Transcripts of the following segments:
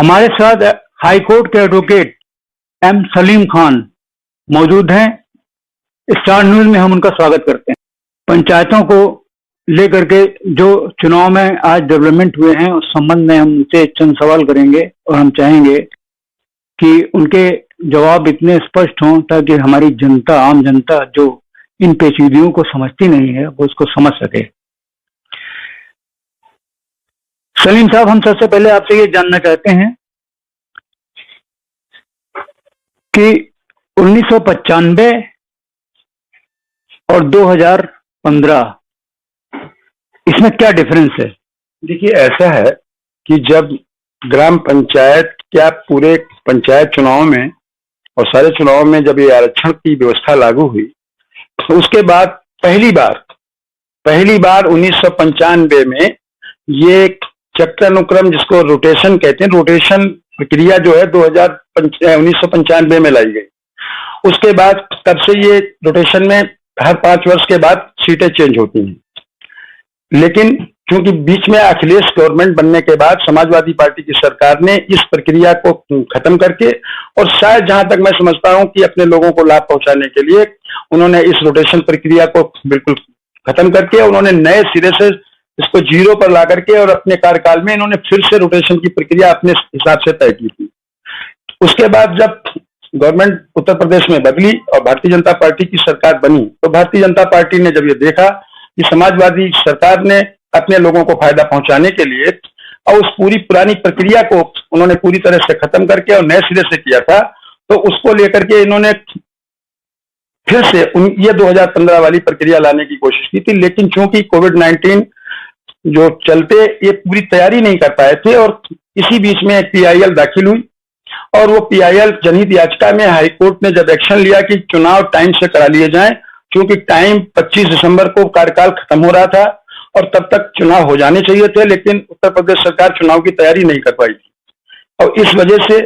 हमारे साथ high court के एडवोकेट एम सलीम खान मौजूद हैं। स्टार न्यूज में हम उनका स्वागत करते हैं। पंचायतों को लेकर के जो चुनाव में आज डेवलपमेंट हुए हैं उस संबंध में हम उनसे चंद सवाल करेंगे और हम चाहेंगे कि उनके जवाब इतने स्पष्ट हों ताकि हमारी जनता, आम जनता जो इन पेचीदगियों को समझती नहीं है वो उसको समझ सके। सलीम साहब, हम सबसे पहले आपसे ये जानना चाहते हैं कि 1995 और 2015 इसमें क्या डिफरेंस है? देखिए, ऐसा है कि जब ग्राम पंचायत क्या पूरे पंचायत चुनाव में और सारे चुनाव में जब ये आरक्षण की व्यवस्था लागू हुई तो उसके बाद पहली बार 1995 में ये चक्रानुक्रम जिसको रोटेशन कहते हैं, रोटेशन प्रक्रिया जो है 1995 में लाई गई। उसके बाद तब से ये रोटेशन में हर 5 वर्ष के बाद सीटें चेंज होती हैं। लेकिन क्योंकि बीच में अखिलेश गवर्नमेंट बनने के बाद समाजवादी पार्टी की सरकार ने इस प्रक्रिया को खत्म करके और शायद जहां तक मैं समझता हूं कि अपने लोगों को लाभ पहुंचाने के लिए उन्होंने इस रोटेशन प्रक्रिया को बिल्कुल खत्म करके उन्होंने नए सिरे से इसको जीरो पर ला करके और अपने कार्यकाल में इन्होंने फिर से रोटेशन की प्रक्रिया अपने हिसाब से तय की थी। उसके बाद जब गवर्नमेंट उत्तर प्रदेश में बदली और भारतीय जनता पार्टी की सरकार बनी तो भारतीय जनता पार्टी ने जब ये देखा कि समाजवादी सरकार ने अपने लोगों को फायदा पहुंचाने के लिए और उस पूरी पुरानी प्रक्रिया को उन्होंने पूरी तरह से खत्म करके और नए सिरे से किया था, तो उसको लेकर के इन्होंने फिर से ये 2015 वाली प्रक्रिया लाने की कोशिश की थी। लेकिन चूंकि कोविड-19 जो चलते ये पूरी तैयारी नहीं कर पाए थे और इसी बीच में एक PIL दाखिल हुई और वो PIL जनहित याचिका में हाईकोर्ट ने जब एक्शन लिया कि चुनाव टाइम से करा लिए जाएं, क्योंकि टाइम 25 दिसंबर को कार्यकाल खत्म हो रहा था और तब तक चुनाव हो जाने चाहिए थे, लेकिन उत्तर प्रदेश सरकार चुनाव की तैयारी नहीं कर पाई थी। और इस वजह से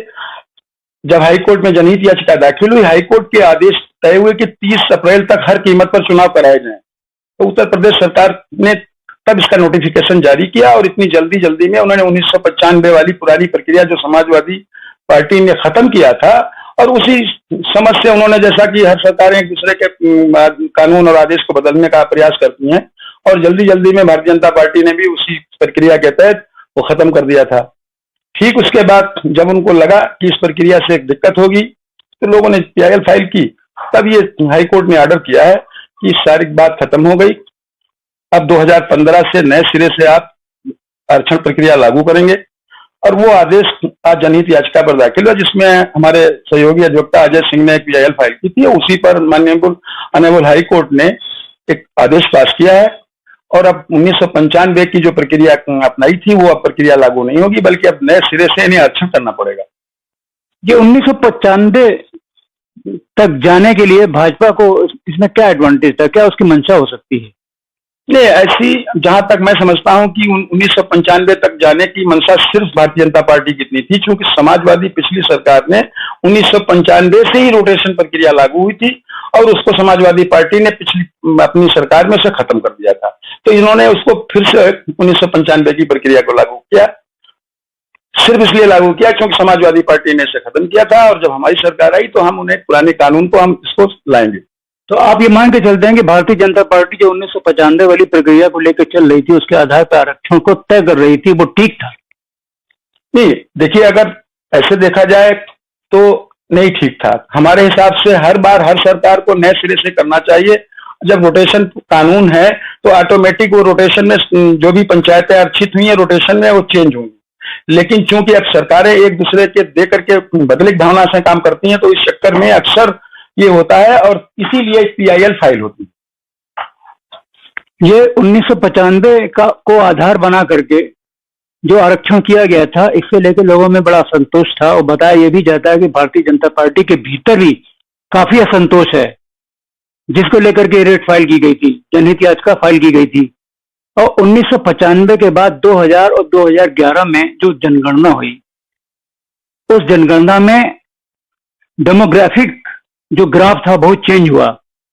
जब हाईकोर्ट में जनहित याचिका दाखिल हुई, हाईकोर्ट के आदेश तय हुए कि 30 अप्रैल तक हर कीमत पर चुनाव कराए जाएं। तो उत्तर प्रदेश सरकार ने तब इसका नोटिफिकेशन जारी किया और इतनी जल्दी में उन्होंने 1995 वाली पुरानी प्रक्रिया जो समाजवादी पार्टी ने खत्म किया था और उसी समझ से उन्होंने, जैसा कि हर सरकारें एक दूसरे के कानून और आदेश को बदलने का प्रयास करती हैं, और जल्दी में भारतीय जनता पार्टी ने भी उसी प्रक्रिया के तहत वो खत्म कर दिया था। ठीक उसके बाद जब उनको लगा कि इस प्रक्रिया से एक दिक्कत होगी तो लोगों ने PIL फाइल की। तब ये हाईकोर्ट ने ऑर्डर किया है कि सारी बात खत्म हो गई, अब 2015 से नए सिरे से आप आरक्षण प्रक्रिया लागू करेंगे। और वो आदेश आज जनहित याचिका पर दाखिल हुआ जिसमें हमारे सहयोगी अधिवक्ता अजय सिंह ने एक PIL फाइल की थी। उसी पर माननीय ऑनरेबल हाई कोर्ट ने एक आदेश पास किया है और अब 1995 की जो प्रक्रिया अपनाई थी वो अब प्रक्रिया लागू नहीं होगी, बल्कि अब नए सिरे से इन्हें आरक्षण करना पड़ेगा। ये 1995 तक जाने के लिए भाजपा को इसमें क्या एडवांटेज था, क्या उसकी मंशा हो सकती है? नहीं, ऐसी जहां तक मैं समझता हूं कि 1995 तक जाने की मंशा सिर्फ भारतीय जनता पार्टी की इतनी थी, क्योंकि समाजवादी पिछली सरकार ने 1995 से ही रोटेशन प्रक्रिया लागू हुई थी और उसको समाजवादी पार्टी ने पिछली अपनी सरकार में से खत्म कर दिया था। तो इन्होंने उसको फिर से 1995 की प्रक्रिया को लागू किया, सिर्फ इसलिए लागू किया क्योंकि समाजवादी पार्टी ने इसे खत्म किया था और जब हमारी सरकार आई तो हम उन्हें पुराने कानून को हम इसको लाएंगे। तो आप ये मान के चलते हैं कि भारतीय जनता पार्टी जो 1995 वाली प्रक्रिया को लेकर चल रही थी, उसके आधार पर आरक्षण को तय कर रही थी, वो ठीक था? नहीं, देखिए, अगर ऐसे देखा जाए तो नहीं ठीक था। हमारे हिसाब से हर बार हर सरकार को नए सिरे से करना चाहिए। जब रोटेशन कानून है तो ऑटोमेटिक वो रोटेशन में जो भी पंचायतें आरक्षित हुई है रोटेशन में वो चेंज होंगी। लेकिन चूंकि अब सरकारें एक दूसरे के दे करके बदलिक भावना से काम करती हैं तो इस चक्कर में अक्सर ये होता है और इसीलिए PIL फाइल होती है। ये 1995 को आधार बना करके जो आरक्षण किया गया था, इससे लेकर लोगों में बड़ा असंतोष था और बताया यह भी जाता है कि भारतीय जनता पार्टी के भीतर भी काफी असंतोष है, जिसको लेकर के रेट फाइल की गई थी, जनहित याचिका फाइल की गई थी। और 1995 के बाद 2000 और 2011 में जो जनगणना हुई, उस जनगणना में डेमोग्राफिक जो ग्राफ था बहुत चेंज हुआ,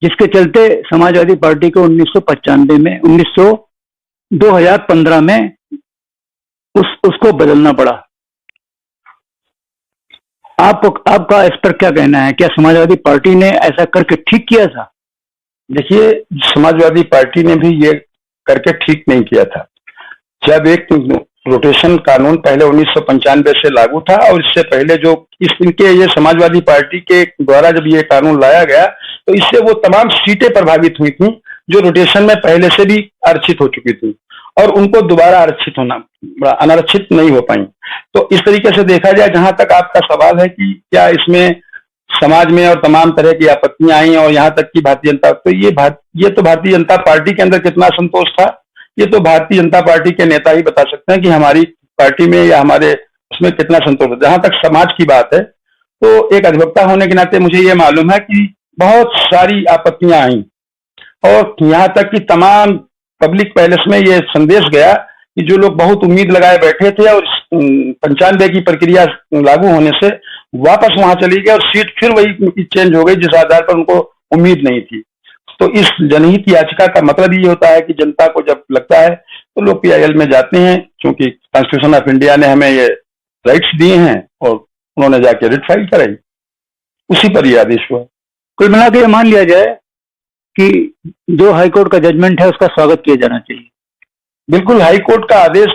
जिसके चलते समाजवादी पार्टी को 1995 में 2015 में उसको बदलना पड़ा। आपका इस पर क्या कहना है? क्या समाजवादी पार्टी ने ऐसा करके ठीक किया था? देखिए, समाजवादी पार्टी ने भी ये करके ठीक नहीं किया था। जब एक रोटेशन कानून पहले 1995 से लागू था और इससे पहले जो इनके ये समाजवादी पार्टी के द्वारा जब ये कानून लाया गया तो इससे वो तमाम सीटें प्रभावित हुई थी जो रोटेशन में पहले से भी आरक्षित हो चुकी थी और उनको दोबारा आरक्षित होना, अनारक्षित नहीं हो पाई। तो इस तरीके से देखा जाए, जहां तक आपका सवाल है कि क्या इसमें समाज में और तमाम तरह की आपत्तियां आई और यहाँ तक कि भारतीय जनता, तो ये तो भारतीय जनता पार्टी के अंदर कितना संतोष था, ये तो भारतीय जनता पार्टी के नेता ही बता सकते हैं कि हमारी पार्टी में या हमारे उसमें कितना संतोष है। जहां तक समाज की बात है तो एक अधिवक्ता होने के नाते मुझे ये मालूम है कि बहुत सारी आपत्तियां आई और यहाँ तक कि तमाम पब्लिक पैलेस में ये संदेश गया कि जो लोग बहुत उम्मीद लगाए बैठे थे और 95 की प्रक्रिया लागू होने से वापस वहां चली गए और सीट फिर वही चेंज हो गई जिस आधार पर उनको उम्मीद नहीं थी। तो इस जनहित याचिका का मतलब ये होता है कि जनता को जब लगता है तो लोग PIL में जाते हैं, क्योंकि कॉन्स्टिट्यूशन ऑफ इंडिया ने हमें ये राइट्स दिए हैं और उन्होंने जाके रिट फाइल कराई, उसी पर यह आदेश हुआ। कुल मिला के मान लिया जाए कि जो हाईकोर्ट का जजमेंट है उसका स्वागत किया जाना चाहिए। बिल्कुल, हाईकोर्ट का आदेश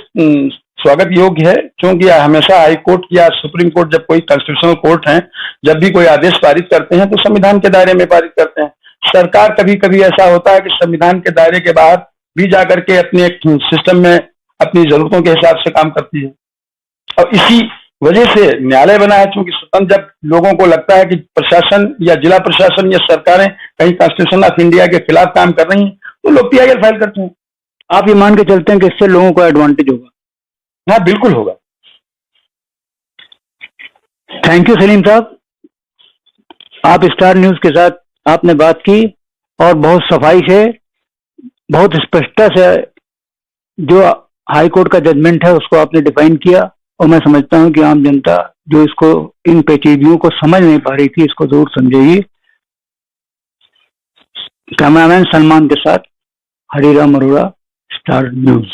स्वागत योग्य है, क्योंकि हमेशा हाईकोर्ट या सुप्रीम कोर्ट, जब कोई कॉन्स्टिट्यूशनल कोर्ट है, जब भी कोई आदेश पारित करते हैं तो संविधान के दायरे में पारित करते हैं। सरकार कभी कभी ऐसा होता है कि संविधान के दायरे के बाहर भी जाकर के अपने एक सिस्टम में अपनी जरूरतों के हिसाब से काम करती है और इसी वजह से न्यायालय बना है, क्योंकि स्वतंत्र जब लोगों को लगता है कि प्रशासन या जिला प्रशासन या सरकारें कहीं कॉन्स्टिट्यूशन ऑफ इंडिया के खिलाफ काम कर रही हैं तो लोग PIL फाइल करते हैं। आप ये मान के चलते हैं कि इससे लोगों को एडवांटेज होगा? हाँ, बिल्कुल होगा। थैंक यू सलीम साहब, आप स्टार न्यूज के साथ आपने बात की और बहुत सफाई से, बहुत स्पष्टता से जो हाई कोर्ट का जजमेंट है उसको आपने डिफाइन किया और मैं समझता हूं कि आम जनता जो इसको, इन पेचीदगियों को समझ नहीं पा रही थी, इसको जरूर समझेगी। कैमरामैन सलमान के साथ हरिराम अरोड़ा, स्टार न्यूज।